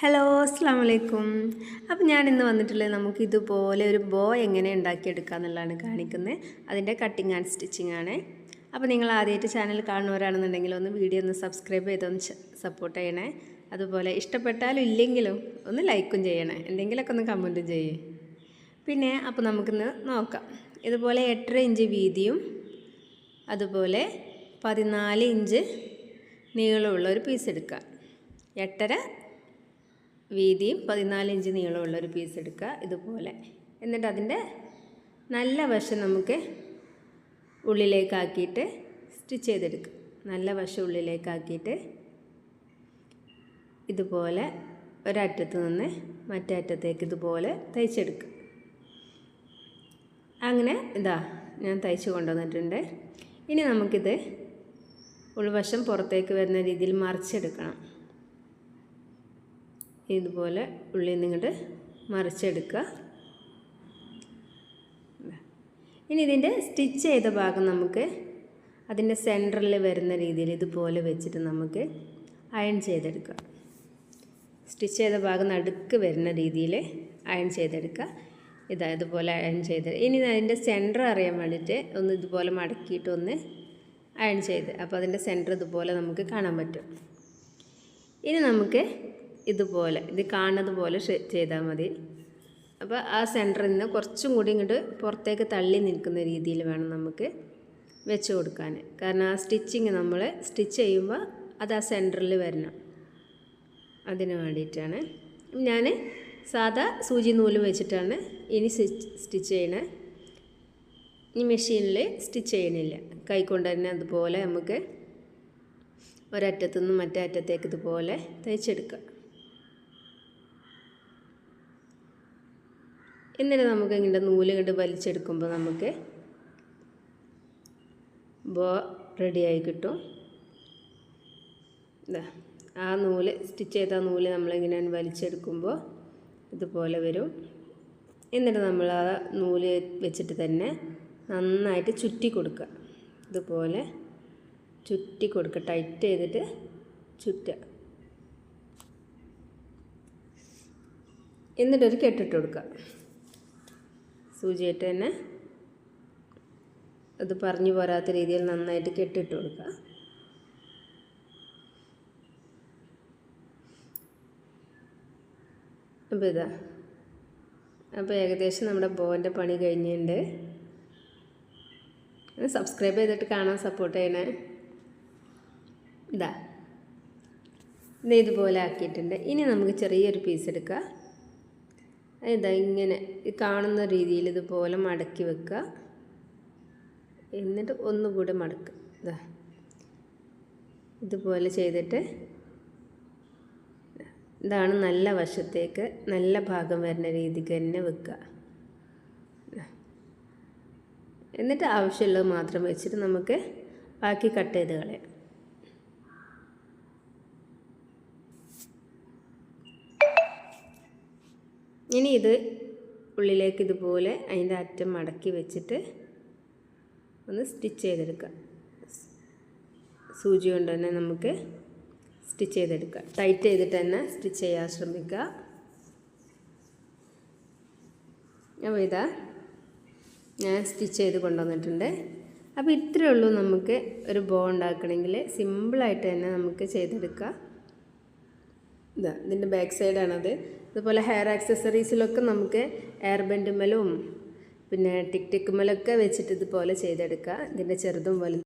Hello അസ്സാം വലൈക്കും. അപ്പോൾ ഞാനിന്ന് വന്നിട്ടുള്ളത് നമുക്ക് ഇതുപോലെ ഒരു ബോ എങ്ങനെ ഉണ്ടാക്കിയെടുക്കുക എന്നുള്ളതാണ് കാണിക്കുന്നത്. അതിൻ്റെ കട്ടിങ് ആൻഡ് സ്റ്റിച്ചിങ് ആണ്. അപ്പോൾ നിങ്ങൾ ആദ്യമായിട്ട് ചാനൽ കാണുന്നവരാണെന്നുണ്ടെങ്കിൽ ഒന്ന് വീഡിയോ ഒന്ന് സബ്സ്ക്രൈബ് ചെയ്തൊന്ന് സപ്പോർട്ട് ചെയ്യണേ. അതുപോലെ ഇഷ്ടപ്പെട്ടാലും ഇല്ലെങ്കിലും ഒന്ന് ലൈക്കും ചെയ്യണേ, എന്തെങ്കിലുമൊക്കെ ഒന്ന് കമൻറ്റും ചെയ്യേ. പിന്നെ അപ്പോൾ നമുക്കിന്ന് നോക്കാം. ഇതുപോലെ 8.5 ഇഞ്ച് വീതിയും അതുപോലെ 14 ഇഞ്ച് നീളമുള്ള ഒരു പീസ് എടുക്കുക. 8.5 വീതിയും 14 ഇഞ്ച് നീളമുള്ളൊരു പീസ് എടുക്കുക ഇതുപോലെ. എന്നിട്ട് അതിൻ്റെ നല്ല വശം നമുക്ക് ഉള്ളിലേക്കാക്കിയിട്ട് സ്റ്റിച്ച് ചെയ്തെടുക്കുക. നല്ല വശം ഉള്ളിലേക്കാക്കിയിട്ട് ഇതുപോലെ ഒരറ്റത്ത് നിന്ന് മറ്റേ അറ്റത്തേക്ക് ഇതുപോലെ തയ്ച്ചെടുക്കുക. അങ്ങനെ ഇതാ ഞാൻ തയ്ച്ച് കൊണ്ടുവന്നിട്ടുണ്ട്. ഇനി നമുക്കിത് ഉൾവശം പുറത്തേക്ക് വരുന്ന രീതിയിൽ മറിച്ചെടുക്കണം. ഇതുപോലെ ഉള്ളിൽ നിന്നിട്ട് മറിച്ചെടുക്കുക. ഇനി ഇതിൻ്റെ സ്റ്റിച്ച് ചെയ്ത ഭാഗം നമുക്ക് അതിൻ്റെ സെൻറ്ററിൽ വരുന്ന രീതിയിൽ ഇതുപോലെ വെച്ചിട്ട് നമുക്ക് അയൺ ചെയ്തെടുക്കുക. സ്റ്റിച്ച് ചെയ്ത ഭാഗം നടുക്ക് വരുന്ന രീതിയിൽ അയൺ ചെയ്തെടുക്കുക. ഇതുപോലെ അയൺ ചെയ്ത് ഇനി അതിൻ്റെ സെൻറ്റർ അറിയാൻ വേണ്ടിയിട്ട് ഒന്ന് ഇതുപോലെ മടക്കിയിട്ട് ഒന്ന് അയൺ ചെയ്ത്, അപ്പോൾ അതിൻ്റെ സെൻറ്റർ ഇതുപോലെ നമുക്ക് കാണാൻ പറ്റും. ഇനി നമുക്ക് ഇതുപോലെ ഇത് കാണുന്നത് പോലെ ചെയ്താൽ മതി. അപ്പോൾ ആ സെൻറ്ററിൽ നിന്ന് കുറച്ചും കൂടി ഇങ്ങോട്ട് പുറത്തേക്ക് തള്ളി നിൽക്കുന്ന രീതിയിൽ വേണം നമുക്ക് വെച്ച് കൊടുക്കാൻ. കാരണം ആ സ്റ്റിച്ചിങ് നമ്മൾ സ്റ്റിച്ച് ചെയ്യുമ്പോൾ അത് ആ സെൻറ്ററിൽ വരണം. അതിന് വേണ്ടിയിട്ടാണ് ഞാൻ സാധാ സൂചി നൂല് വെച്ചിട്ടാണ് ഇനി സ്റ്റിച്ച് ചെയ്യണത്. ഈ മെഷീനിൽ സ്റ്റിച്ച് ചെയ്യണില്ല, കൈകൊണ്ട് തന്നെ അതുപോലെ നമുക്ക് ഒരറ്റത്തു നിന്ന് മറ്റേ അറ്റത്തേക്ക് ഇതുപോലെ തയ്ച്ചെടുക്കുക. എന്നിട്ട് നമുക്ക് ഇങ്ങനെ നൂല് ഇങ്ങോട്ട് വലിച്ചെടുക്കുമ്പോൾ നമുക്ക് ബോ റെഡിയായി കിട്ടും. ഇതാ ആ നൂല് സ്റ്റിച്ച് ചെയ്ത നൂല് നമ്മളിങ്ങനെ വലിച്ചെടുക്കുമ്പോൾ ഇതുപോലെ വരും. എന്നിട്ട് നമ്മൾ ആ നൂല് വെച്ചിട്ട് തന്നെ നന്നായിട്ട് ചുറ്റി കൊടുക്കുക. ഇതുപോലെ ചുറ്റി കൊടുക്കുക, ടൈറ്റ് ചെയ്തിട്ട് ചുറ്റുക. എന്നിട്ടൊരു കെട്ടിട്ട് കൊടുക്കുക. സൂചിയിട്ട് തന്നെ അത് പറഞ്ഞു പോരാത്ത രീതിയിൽ നന്നായിട്ട് കെട്ടിട്ട് കൊടുക്കുക. അപ്പോൾ ഇതാ, അപ്പോൾ ഏകദേശം നമ്മുടെ ബോൻ്റെ പണി കഴിഞ്ഞിട്ടുണ്ട്. സബ്സ്ക്രൈബ് ചെയ്തിട്ട് കാണാൻ സപ്പോർട്ട് ചെയ്യണേ. ഇത് ഇതുപോലെ ആക്കിയിട്ടുണ്ട്. ഇനി നമുക്ക് ചെറിയൊരു പീസ് എടുക്കുക. ഇതാ ഇങ്ങനെ കാണുന്ന രീതിയിൽ ഇതുപോലെ മടക്കി വെക്കുക. എന്നിട്ട് ഒന്നുകൂടെ മടക്കുക. ഇതുപോലെ ചെയ്തിട്ട് ഇതാണ് നല്ല വശത്തേക്ക് നല്ല ഭാഗം വരുന്ന രീതിക്ക് തന്നെ വെക്കുക. എന്നിട്ട് ആവശ്യമുള്ളത് മാത്രം വെച്ചിട്ട് നമുക്ക് ബാക്കി കട്ട് ചെയ്ത് കളയാം. ഇനി ഇത് ഉള്ളിലേക്ക് ഇതുപോലെ അതിൻ്റെ അറ്റം മടക്കി വെച്ചിട്ട് ഒന്ന് സ്റ്റിച്ച് ചെയ്തെടുക്കുക. സൂചി കൊണ്ട് തന്നെ നമുക്ക് സ്റ്റിച്ച് ചെയ്തെടുക്കുക. ടൈറ്റ് ചെയ്തിട്ട് തന്നെ സ്റ്റിച്ച് ചെയ്യാൻ ശ്രമിക്കുക. അപ്പോൾ ഇതാ ഞാൻ സ്റ്റിച്ച് ചെയ്ത് കൊണ്ടുവന്നിട്ടുണ്ട്. അപ്പോൾ ഇത്രയേ ഉള്ളൂ നമുക്ക് ഒരു ബോ ഉണ്ടാക്കണമെങ്കിൽ. സിമ്പിളായിട്ട് തന്നെ നമുക്ക് ചെയ്തെടുക്കാം. ഇതിൻ്റെ ബാക്ക് സൈഡാണത്. അതുപോലെ ഹെയർ ആക്സസറീസിലൊക്കെ നമുക്ക് എയർ ബെൻഡുമലും പിന്നെ ടിക് ടിക്കുമലൊക്കെ വെച്ചിട്ട് ഇതുപോലെ ചെയ്തെടുക്കുക. ഇതിൻ്റെ ചെറുതും വലുതും